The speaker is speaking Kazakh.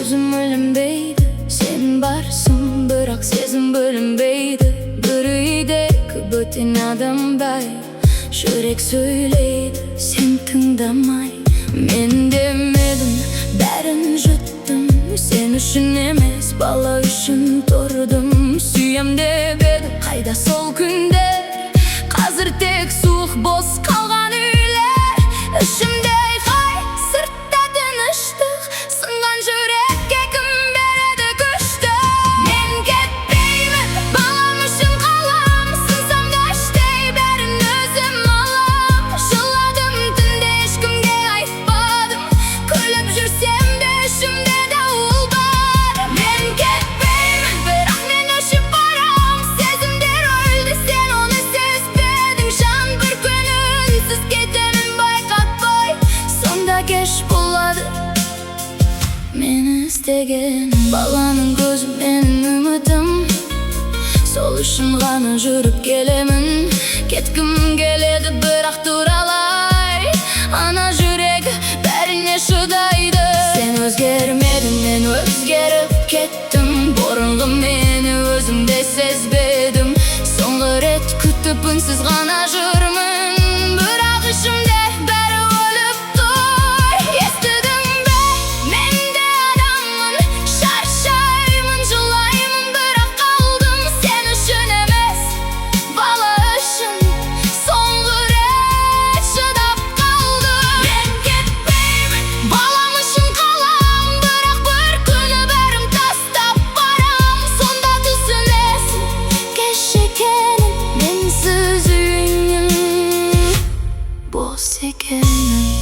көзім ілінбейді, сен барсың, бірақ сезім бөлінбейді. Бір үйдегі бөтен адамдай жүрек сөйлейді, сен тыңдамай. Мен демедім, бәрін жұттым, сен үшін емес, бала үшін тұрдым. Сүйем деп едім, қайда сол күндер, қазір тек суық бос қалған үйлер. Ішімде айқай, сыртта тыныштық, сынған жүрекке кім береді күшті? Мен кетпеймін, балам үшін қалам, сынсам да іштей бәрін өзім алам. Жыладым түнде, ешкімге айтпадым, күліп жүрсем де ішімде дауыл бар. Мен кетпеймін, бірақ мен өшіп барам, сезімдер өлді, сен оны сезбедің. Жан бір күні үнсіз кетемін байқатпай, сонда кеш болады мені іздеген. Баланың көзі менің үмітім, сол үшін ғана жүріп келемін. Кеткім келеді, бірақ туралай, ана жүрегі бәріне шыдайды. Сен өзгермедің, мен өзгеріп кеттім. Бұрынғы мені өзімде сезбедім, соңғы рет күтіп үнсіз ғана жүрмін. Бірақ ішімде бәрі өліп тұр. Естідің бе, мен де адаммын, шаршаймын, жылаймын, бірақ қалдым сен үшін емес, бала үшін. Соңғы рет шыдап қалдым. Мен кетпеймін, балам үшін қалам, бірақ бір күні бәрін тастап барам. Сонда түсінесің, кеш екенін, менсіз үйіңнің бос екенін.